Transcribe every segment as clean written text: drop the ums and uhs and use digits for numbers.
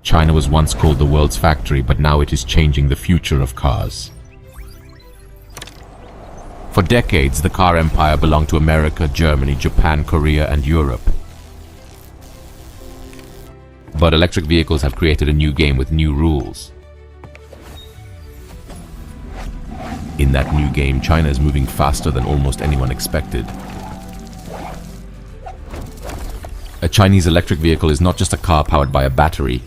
China was once called the world's factory, but now it is changing the future of cars. For decades, the car empire belonged to America, Germany, Japan, Korea, and Europe. But electric vehicles have created a new game with new rules. In that new game, China is moving faster than almost anyone expected. A Chinese electric vehicle is not just a car powered by a battery.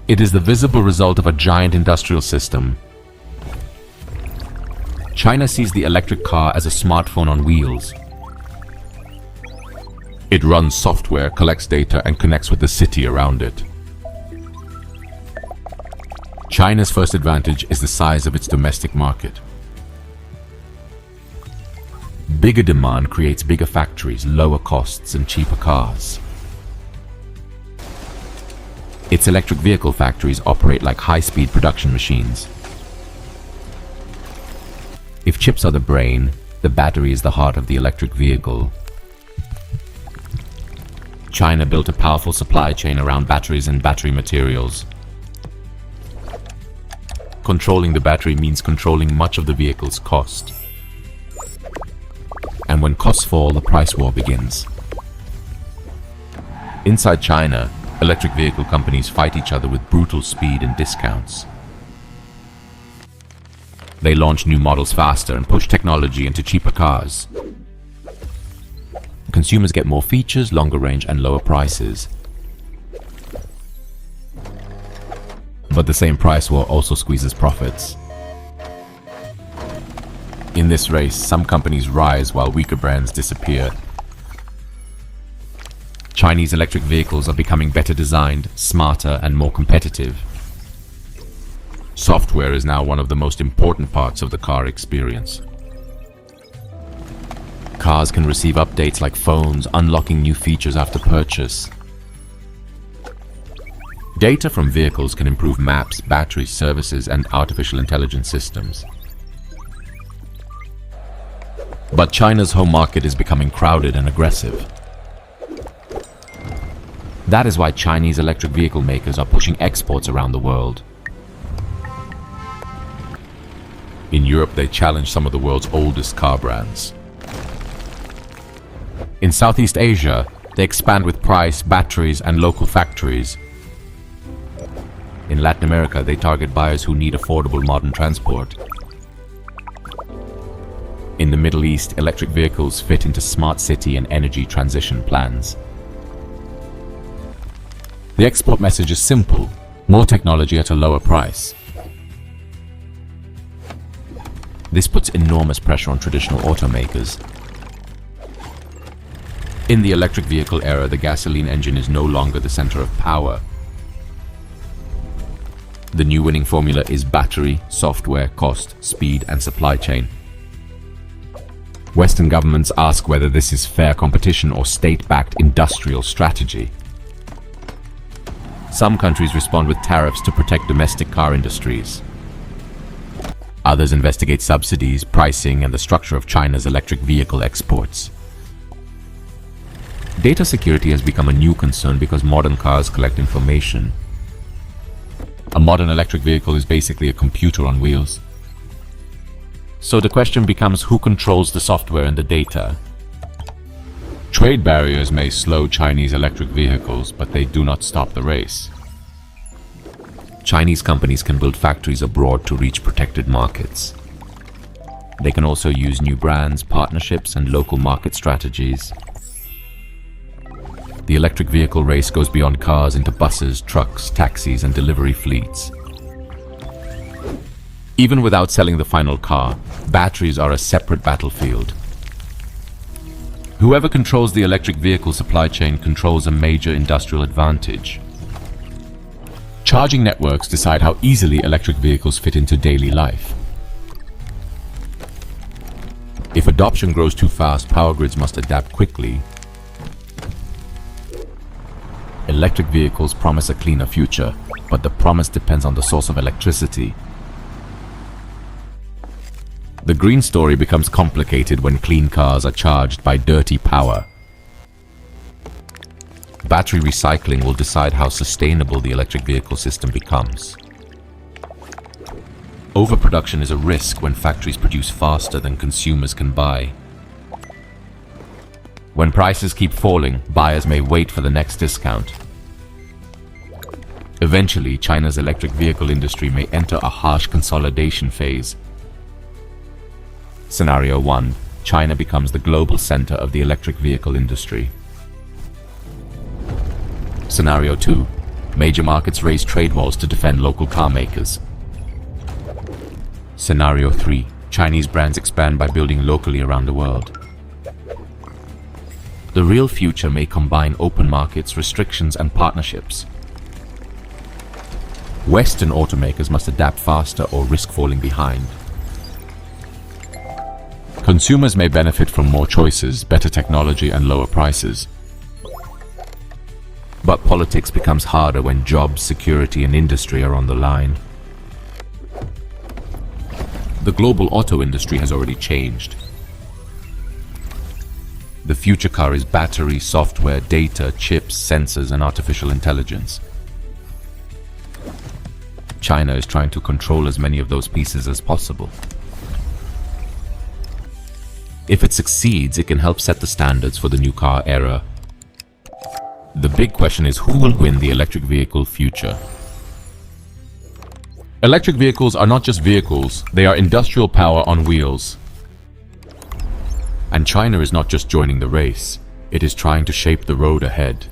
It is the visible result of a giant industrial system. China sees the electric car as a smartphone on wheels. It runs software, collects data, and connects with the city around it. China's first advantage is the size of its domestic market. Bigger demand creates bigger factories, lower costs, and cheaper cars. Its electric vehicle factories operate like high-speed production machines. If chips are the brain, the battery is the heart of the electric vehicle. China built a powerful supply chain around batteries and battery materials. Controlling the battery means controlling much of the vehicle's cost. And when costs fall, the price war begins. Inside China, electric vehicle companies fight each other with brutal speed and discounts. They launch new models faster and push technology into cheaper cars. Consumers get more features, longer range, and lower prices. But the same price war also squeezes profits. In this race, some companies rise while weaker brands disappear. Chinese electric vehicles are becoming better designed, smarter, and more competitive. Software is now one of the most important parts of the car experience. Cars can receive updates like phones, unlocking new features after purchase. Data from vehicles can improve maps, battery services, and artificial intelligence systems. But China's home market is becoming crowded and aggressive. That is why Chinese electric vehicle makers are pushing exports around the world. In Europe, they challenge some of the world's oldest car brands. In Southeast Asia, they expand with price, batteries, and local factories. In Latin America, they target buyers who need affordable modern transport. In the Middle East, electric vehicles fit into smart city and energy transition plans. The export message is simple: more technology at a lower price. This puts enormous pressure on traditional automakers. In the electric vehicle era, the gasoline engine is no longer the center of power. The new winning formula is battery, software, cost, speed, and supply chain. Western governments ask whether this is fair competition or state-backed industrial strategy. Some countries respond with tariffs to protect domestic car industries. Others investigate subsidies, pricing, and the structure of China's electric vehicle exports. Data security has become a new concern because modern cars collect information. A modern electric vehicle is basically a computer on wheels. So the question becomes, who controls the software and the data? Trade barriers may slow Chinese electric vehicles, but they do not stop the race. Chinese companies can build factories abroad to reach protected markets. They can also use new brands, partnerships, and local market strategies. The electric vehicle race goes beyond cars into buses, trucks, taxis, and delivery fleets. Even without selling the final car, batteries are a separate battlefield. Whoever controls the electric vehicle supply chain controls a major industrial advantage. Charging networks decide how easily electric vehicles fit into daily life. If adoption grows too fast, power grids must adapt quickly. Electric vehicles promise a cleaner future, but the promise depends on the source of electricity. The green story becomes complicated when clean cars are charged by dirty power. battery recycling will decide how sustainable the electric vehicle system becomes. Overproduction is a risk when factories produce faster than consumers can buy. When prices keep falling, buyers may wait for the next discount. Eventually, China's electric vehicle industry may enter a harsh consolidation phase. Scenario 1. China becomes the global center of the electric vehicle industry. Scenario 2. Major markets raise trade walls to defend local car makers. Scenario 3. Chinese brands expand by building locally around the world. The real future may combine open markets, restrictions, and partnerships. Western automakers must adapt faster or risk falling behind. Consumers may benefit from more choices, better technology, and lower prices. But politics becomes harder when jobs, security, and industry are on the line. The global auto industry has already changed. The future car is battery, software, data, chips, sensors, and artificial intelligence. China is trying to control as many of those pieces as possible. If it succeeds, it can help set the standards for the new car era. The big question is, who will win the electric vehicle future? Electric vehicles are not just vehicles, they are industrial power on wheels. And China is not just joining the race, it is trying to shape the road ahead.